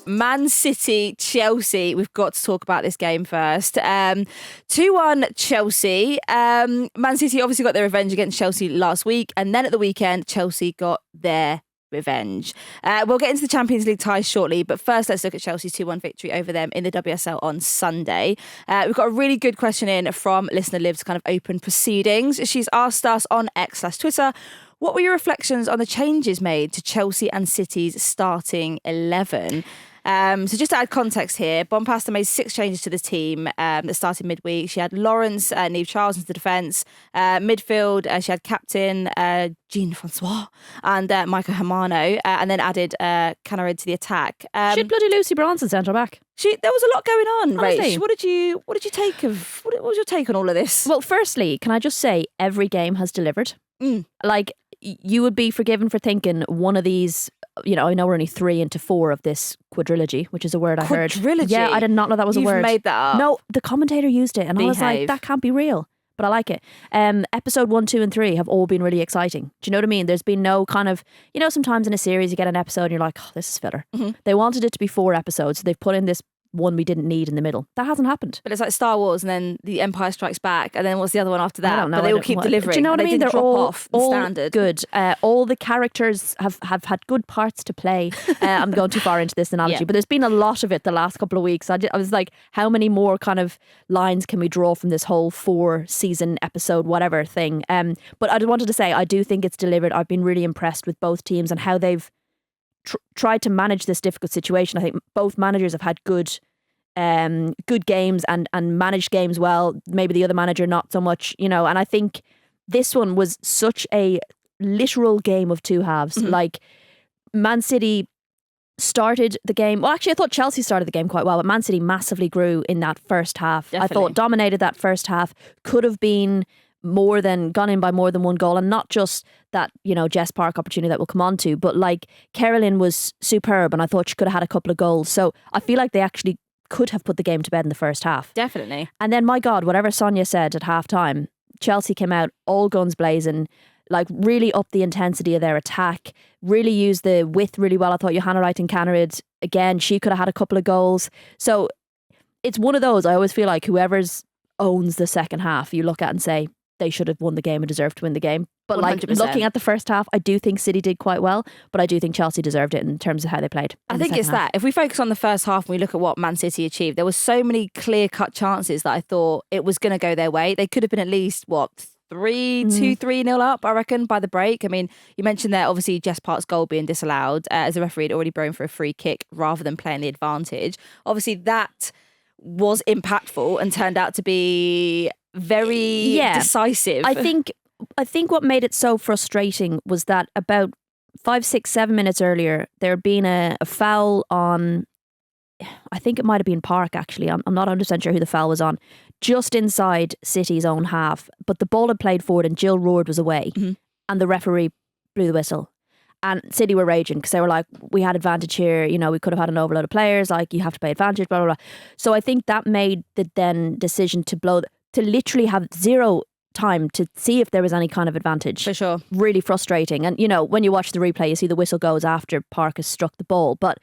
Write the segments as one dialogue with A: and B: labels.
A: Man City, Chelsea. We've got to talk about this game first. 2-1 Chelsea. Man City obviously got their revenge against Chelsea last week. And then at the weekend, Chelsea got their revenge. We'll get into the Champions League ties shortly, but first let's look at Chelsea's 2-1 victory over them in the WSL on Sunday. We've got a really good question in from listener Liv's kind of open proceedings. She's asked us on X/Twitter, what were your reflections on the changes made to Chelsea and City's starting 11? So just to add context here, Bompasta made 6 changes to the team that started midweek. She had Lawrence, Niamh Charles into the defence. Midfield, she had captain Jean-Francois and Michael Hermano, and then added Canarid to the attack.
B: She had bloody Lucy Bronson centre back.
A: There was a lot going on,
B: Honestly.
A: Rach. What did you take of? What was your take on all of this?
B: Well, firstly, can I just say every game has delivered. Like, you would be forgiven for thinking one of these. You know, I know we're only 3 into 4 of this quadrilogy, which is a word I heard.
A: Quadrilogy?
B: Yeah, I did not know that was a word.
A: You've made that up.
B: No, the commentator used it, and I was like, that can't be real. But I like it. Episode 1, 2, and 3 have all been really exciting. Do you know what I mean? There's been no kind of, you know, sometimes in a series you get an episode and you're like, oh, this is filler. They wanted it to be 4 episodes, so they've put in this one we didn't need in the middle. That hasn't happened.
A: But it's like Star Wars and then The Empire Strikes Back, and then what's the other one after that?
B: I don't know.
A: But they all keep delivering.
B: Do you know what I mean?
A: They're
B: all
A: off standard.
B: Good. All the characters have had good parts to play. I'm going too far into this analogy, but there's been a lot of it the last couple of weeks. I was like, how many more kind of lines can we draw from this whole 4-season episode, whatever thing? But I wanted to say, I do think it's delivered. I've been really impressed with both teams and how they've tried to manage this difficult situation. I think both managers have had good games and managed games well. Maybe the other manager not so much, you know. And I think this one was such a literal game of two halves. Like, Man City started the game. Well, actually, I thought Chelsea started the game quite well, but Man City massively grew in that first half.
A: Definitely.
B: I thought dominated that first half. Could have been gone in by more than one goal, and not just that, you know, Jess Park opportunity that we'll come on to, but like Carolyn was superb, and I thought she could have had a couple of goals. So I feel like they actually could have put the game to bed in the first half.
A: Definitely.
B: And then, my God, whatever Sonia said at half time, Chelsea came out all guns blazing, like really up the intensity of their attack, really used the width really well. I thought Johanna Reiten-Canarid, again, she could have had a couple of goals. So it's one of those, I always feel like whoever's owns the second half, you look at and say, they should have won the game and deserved to win the game. But 100%. Like, looking at the first half, I do think City did quite well, but I do think Chelsea deserved it in terms of how they played.
A: I think it's that. If we focus on the first half and we look at what Man City achieved, there were so many clear-cut chances that I thought it was going to go their way. They could have been at least, 3-0 up, I reckon, by the break. I mean, you mentioned there, obviously, Jess Park's goal being disallowed, as the referee had already blown for a free kick rather than playing the advantage. Obviously, that was impactful and turned out to be very decisive. I
B: think what made it so frustrating was that about 5, 6, 7 minutes earlier, there had been a foul on, I think it might have been Park actually, I'm not 100% sure who the foul was on, just inside City's own half, but the ball had played forward and Jill Roord was away, and the referee blew the whistle. And City were raging because they were like, we had advantage here, you know, we could have had an overload of players, like, you have to play advantage, blah, blah, blah. So I think that made the then decision to literally have zero time to see if there was any kind of advantage.
A: For sure.
B: Really frustrating. And, you know, when you watch the replay, you see the whistle goes after Park has struck the ball. But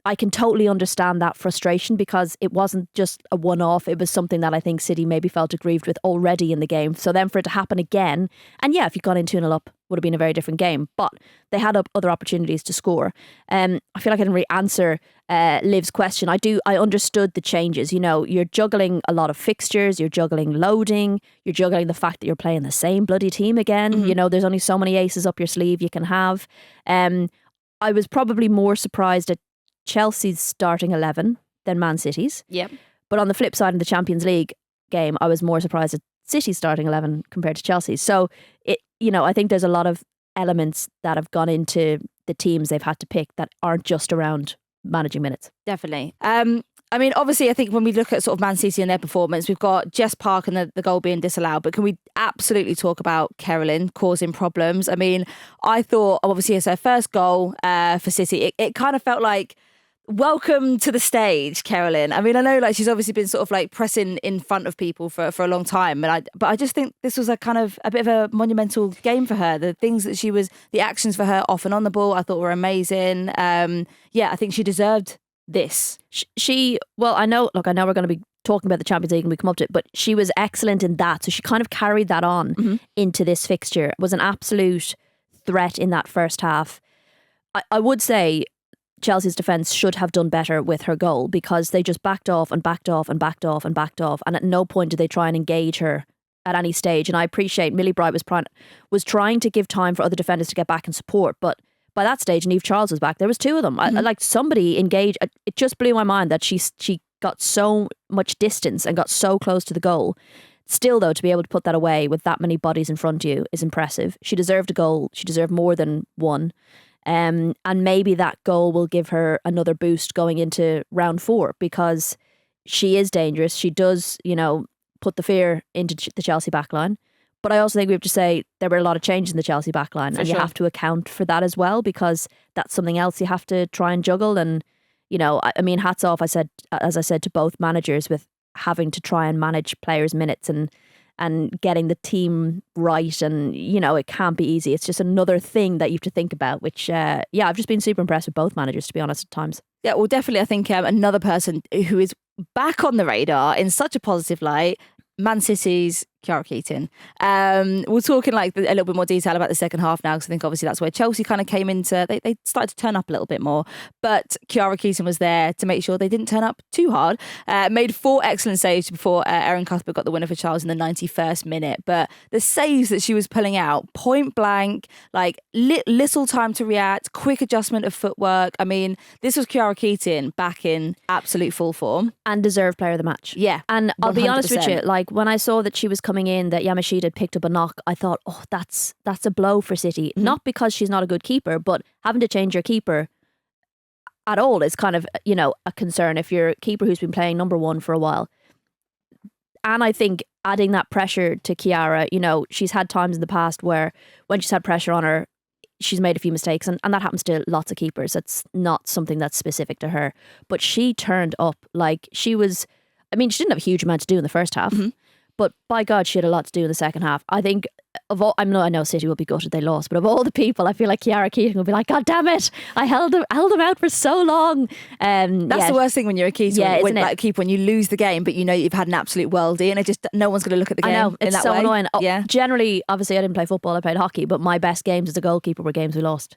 B: I can totally understand that frustration because it wasn't just a one-off. It was something that I think City maybe felt aggrieved with already in the game. So then for it to happen again, and yeah, if you'd gone in 2-0 up, would have been a very different game. But they had other opportunities to score. I feel like I didn't really answer Liv's question. I understood the changes. You know, you're juggling a lot of fixtures, you're juggling loading, you're juggling the fact that you're playing the same bloody team again. You know, there's only so many aces up your sleeve you can have. I was probably more surprised at Chelsea's starting 11 than Man City's.
A: Yep.
B: But on the flip side of the Champions League game, I was more surprised at City's starting 11 compared to Chelsea's. So, I think there's a lot of elements that have gone into the teams they've had to pick that aren't just around managing minutes.
A: Definitely. I mean, obviously, I think when we look at sort of Man City and their performance, we've got Jess Park and the goal being disallowed, but can we absolutely talk about Carolyn causing problems? I mean, I thought, obviously, it's her first goal for City. It kind of felt like, welcome to the stage, Carolyn. I mean, I know like she's obviously been sort of like pressing in front of people for a long time, but I just think this was a bit of a monumental game for her. The things that the actions for her off and on the ball, I thought were amazing. I think she deserved this.
B: Well, I know we're going to be talking about the Champions League and we come up to it, but she was excellent in that. So she kind of carried that on into this fixture. Was an absolute threat in that first half. I would say Chelsea's defence should have done better with her goal because they just backed off and backed off and backed off and backed off. And at no point did they try and engage her at any stage. And I appreciate Millie Bright was trying to give time for other defenders to get back and support. But by that stage, Niamh Charles was back. There was two of them. I like somebody engaged. It just blew my mind that she got so much distance and got so close to the goal. Still, though, to be able to put that away with that many bodies in front of you is impressive. She deserved a goal. She deserved more than one. And maybe that goal will give her another boost going into round 4 because she is dangerous. She does, put the fear into the Chelsea backline. But I also think we have to say there were a lot of changes in the Chelsea backline and you have to account for that as well because that's something else you have to try and juggle. And, I mean, hats off, as I said, to both managers with having to try and manage players' minutes and getting the team right. And, it can't be easy. It's just another thing that you have to think about, which, I've just been super impressed with both managers, to be honest, at times.
A: Yeah, well, definitely, I think another person who is back on the radar in such a positive light, Man City's Kiara Keaton. We'll talk in a little bit more detail about the second half now because I think obviously that's where Chelsea kind of came into, they started to turn up a little bit more, but Kiara Keaton was there to make sure they didn't turn up too hard. Made 4 excellent saves before Erin Cuthbert got the winner for Charles in the 91st minute, but the saves that she was pulling out, point blank, little time to react, quick adjustment of footwork. I mean, this was Kiara Keaton back in absolute full form.
B: And deserved player of the match.
A: Yeah.
B: And I'll
A: 100%.
B: be honest with you, when I saw that she was coming in, that Yamashita had picked up a knock, I thought, oh, that's a blow for City. Not because she's not a good keeper, but having to change your keeper at all is kind of, a concern if you're a keeper who's been playing number 1 for a while. And I think adding that pressure to Kiara, she's had times in the past where when she's had pressure on her, she's made a few mistakes and that happens to lots of keepers. That's not something that's specific to her. But she turned up she didn't have a huge amount to do in the first half. But by God, she had a lot to do in the second half. I think I know City will be gutted they lost, but of all the people, I feel like Kiara Keaton will be like, God damn it, I held them out for so long.
A: That's the worst thing when you're a keeper.
B: Yeah,
A: when you lose the game, but you've had an absolute worldie, and it just no one's going to look at the game.
B: I know, it's
A: in that
B: so
A: way.
B: annoying.
A: Yeah.
B: Generally, obviously, I didn't play football. I played hockey, but my best games as a goalkeeper were games we lost.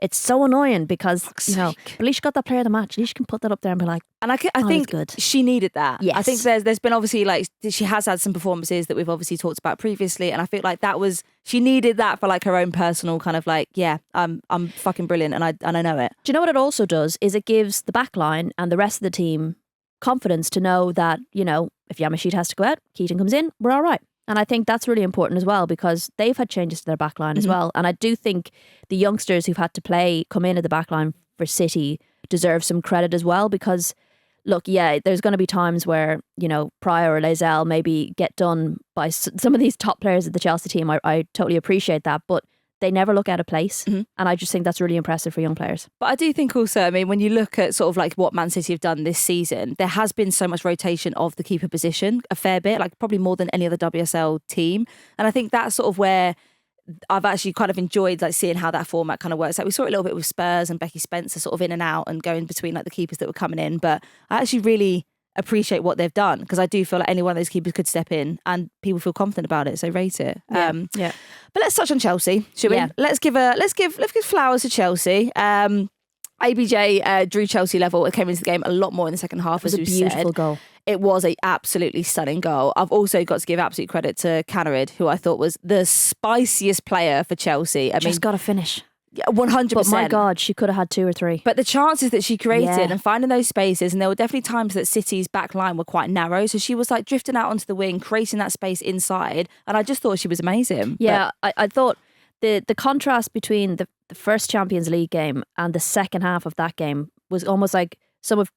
B: It's so annoying because, but at least she got that player of the match. At least you can put that up there and be like,
A: and I think
B: good.
A: She needed that.
B: Yes.
A: I think there's been obviously she has had some performances that we've obviously talked about previously, and I feel like she needed that for her own personal kind of I'm fucking brilliant and I know it.
B: Do you know what it also does is it gives the back line and the rest of the team confidence to know that, if Yamashita has to go out, Keaton comes in, we're all right. And I think that's really important as well because they've had changes to their backline as well. And I do think the youngsters who've had to come in at the backline for City deserve some credit as well because, look, there's going to be times where, Pryor or Lazelle maybe get done by some of these top players of the Chelsea team. I totally appreciate that. But they never look out of place. And I just think that's really impressive for young players.
A: But I do think also, when you look at sort of what Man City have done this season, there has been so much rotation of the keeper position, a fair bit, probably more than any other WSL team. And I think that's sort of where I've actually kind of enjoyed seeing how that format kind of works. We saw it a little bit with Spurs and Becky Spencer sort of in and out and going between the keepers that were coming in. But I actually really appreciate what they've done because I do feel like any one of those keepers could step in and people feel confident about it, so rate it.
B: Yeah.
A: But let's touch on Chelsea, shall we?
B: Yeah.
A: Let's give flowers to Chelsea. ABJ drew Chelsea level. It came into the game a lot more in the second half.
B: It was a beautiful goal.
A: It was a absolutely stunning goal. I've also got to give absolute credit to Canarid, who I thought was the spiciest player for Chelsea.
B: Just got to finish.
A: 100%.
B: But my God, she could have had 2 or 3.
A: But the chances that she created and finding those spaces, and there were definitely times that City's back line were quite narrow. So she was drifting out onto the wing, creating that space inside. And I just thought she was amazing.
B: Yeah, I thought the contrast between the first Champions League game and the second half of that game was almost like some of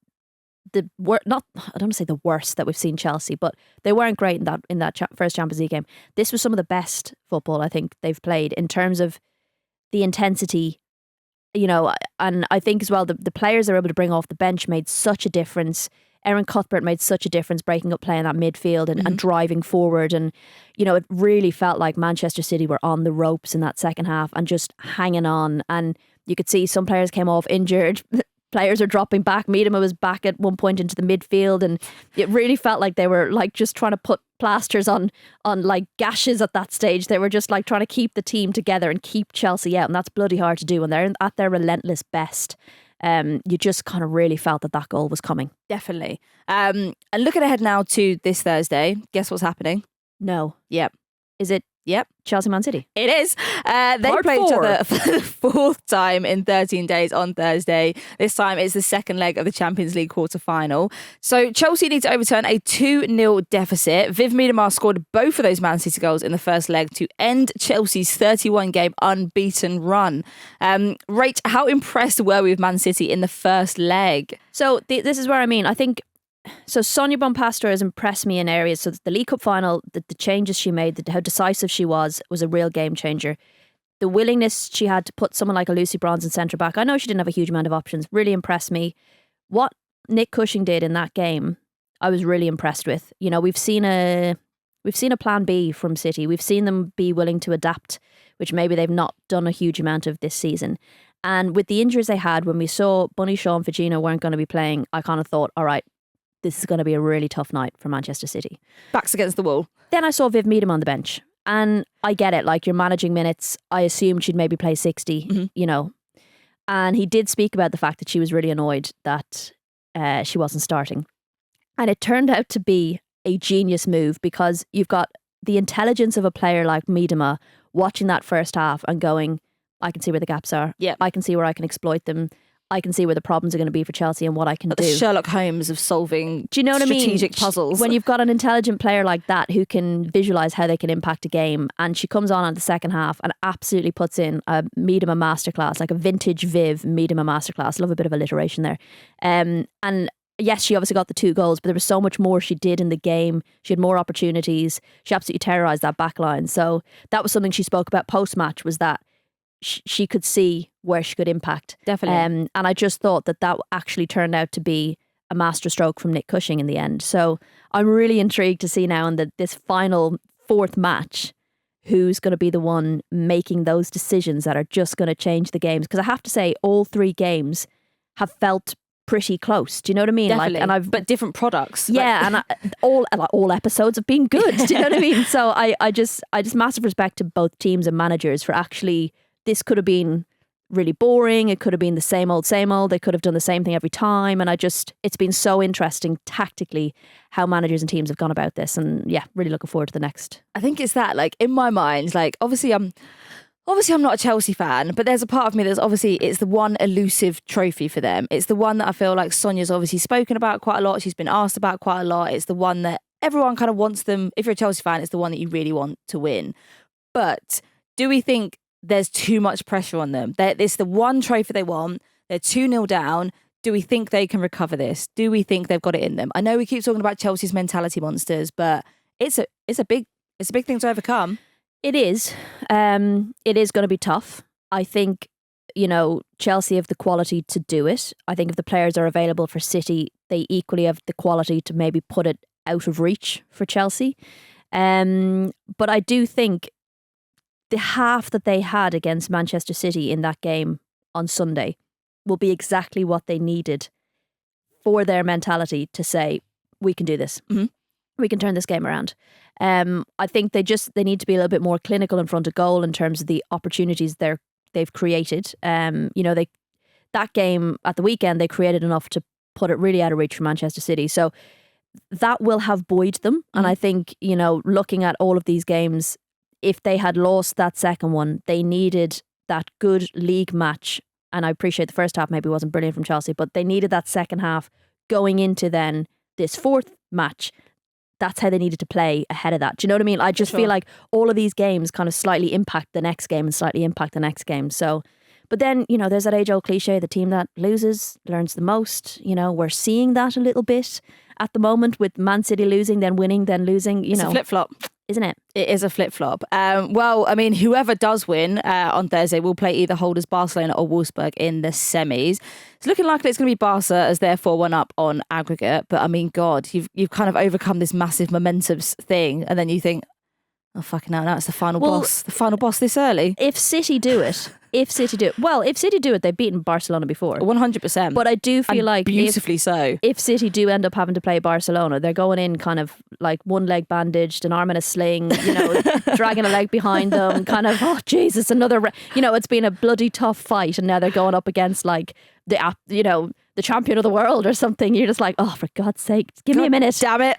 B: the I don't want to say the worst that we've seen Chelsea, but they weren't great in that first Champions League game. This was some of the best football I think they've played in terms of the intensity, and I think as well the players they were able to bring off the bench made such a difference. Erin Cuthbert made such a difference breaking up play in that midfield and driving forward, and it really felt like Manchester City were on the ropes in that second half and just hanging on, and you could see some players came off injured. players are dropping back. Miedema was back at one point into the midfield, and it really felt like they were like just trying to put plasters on like gashes at that stage. They were just like trying to keep the team together and keep Chelsea out, and that's bloody hard to do when they're at their relentless best. You just kind of really felt that goal was coming.
A: Definitely. And looking ahead now to this Thursday, guess what's happening?
B: No.
A: Yep.
B: Is it?
A: Yep.
B: Chelsea Man City.
A: It is. They
B: Part
A: play each
B: 4.
A: other for the 4th time in 13 days on Thursday. This time it's the second leg of the Champions League quarter-final. So Chelsea need to overturn a 2-0 deficit. Viv Miedema scored both of those Man City goals in the first leg to end Chelsea's 31-game unbeaten run. Rach, how impressed were we with Man City in the first leg?
B: So this is where I think... So Sonia Bonpastor has impressed me in areas. So the League Cup final, the changes she made, how decisive she was a real game changer. The willingness she had to put someone like a Lucy Bronze in centre back. I know she didn't have a huge amount of options. Really impressed me. What Nick Cushing did in that game, I was really impressed with. You know, we've seen a plan B from City. We've seen them be willing to adapt, which maybe they've not done a huge amount of this season. And with the injuries they had, when we saw Bunny Shaw and Fagino weren't going to be playing, I kind of thought, all right, this is going to be a really tough night for Manchester City.
A: Backs against the wall.
B: Then I saw Viv Miedema on the bench. And I get it, like you're managing minutes. I assumed she'd maybe play 60, you know. And he did speak about the fact that she was really annoyed that she wasn't starting. And it turned out to be a genius move because you've got the intelligence of a player like Miedema watching that first half and going, I can see where the gaps are.
A: Yeah.
B: I can see where I can exploit them. I can see where the problems are going to be for Chelsea and what I can do.
A: The Sherlock Holmes of solving
B: Do you know what
A: strategic
B: I mean?
A: puzzles.
B: When you've got an intelligent player like that who can visualise how they can impact a game, and she comes on the second half and absolutely puts in a Miedema masterclass, like a vintage Viv Miedema masterclass. Love a bit of alliteration there. And yes, she obviously got the 2 goals, but there was so much more she did in the game. She had more opportunities. She absolutely terrorised that back line. So that was something she spoke about post-match, was that she could see where she could impact.
A: Definitely.
B: And I just thought that actually turned out to be a masterstroke from Nick Cushing in the end. So I'm really intrigued to see now in this final 4th match who's going to be the one making those decisions that are just going to change the games. Because I have to say, all 3 games have felt pretty close. Do you know what I mean?
A: Definitely. But different products.
B: Yeah, and all episodes have been good. Do you know what I mean? So I just massive respect to both teams and managers for actually... This could have been really boring. It could have been the same old, same old. They could have done the same thing every time. And it's been so interesting tactically how managers and teams have gone about this. And yeah, really looking forward to the next.
A: I think it's that, like, in my mind, like, obviously I'm not a Chelsea fan, but there's a part of me it's the one elusive trophy for them. It's the one that I feel like Sonia's obviously spoken about quite a lot. She's been asked about quite a lot. It's the one that everyone kind of wants them. If you're a Chelsea fan, it's the one that you really want to win. But do we think there's too much pressure on them? It's the one trophy they want. They're 2-0 down. Do we think they can recover this? Do we think they've got it in them? I know we keep talking about Chelsea's mentality monsters, but it's a big thing to overcome.
B: It is. It is going to be tough. I think, you know, Chelsea have the quality to do it. I think if the players are available for City, they equally have the quality to maybe put it out of reach for Chelsea. But I do think the half that they had against Manchester City in that game on Sunday will be exactly what they needed for their mentality to say, we can do this.
A: Mm-hmm.
B: We can turn this game around. I think they need to be a little bit more clinical in front of goal in terms of the opportunities they've created. That game at the weekend, they created enough to put it really out of reach for Manchester City. So that will have buoyed them. Mm-hmm. And I think, you know, looking at all of these games, if they had lost that second one, they needed that good league match. And I appreciate the first half maybe wasn't brilliant from Chelsea, but they needed that second half going into then this 4th match. That's how they needed to play ahead of that. Do you know what I mean? I just feel like all of these games kind of slightly impact the next game and slightly impact the next game. So, but then, you know, there's that age-old cliche, the team that loses learns the most. You know, we're seeing that a little bit at the moment with Man City losing, then winning, then losing.
A: It's a flip-flop.
B: Isn't it?
A: It is a flip-flop. Well, I mean, whoever does win on Thursday will play either holders Barcelona or Wolfsburg in the semis. It's looking likely it's going to be Barca as they're 4-1 up on aggregate. But I mean, God, you've kind of overcome this massive momentum thing. And then you think, oh, fucking hell, now it's the final boss. The final boss this early.
B: If City do it, if City do it, they've beaten Barcelona before.
A: 100%.
B: But I do feel like
A: beautifully so.
B: If City do end up having to play Barcelona, they're going in kind of like one leg bandaged, an arm in a sling, dragging a leg behind them, kind of, oh Jesus, it's been a bloody tough fight, and now they're going up against like the champion of the world or something. You're just like, oh, for God's sake, give me a minute.
A: Damn it.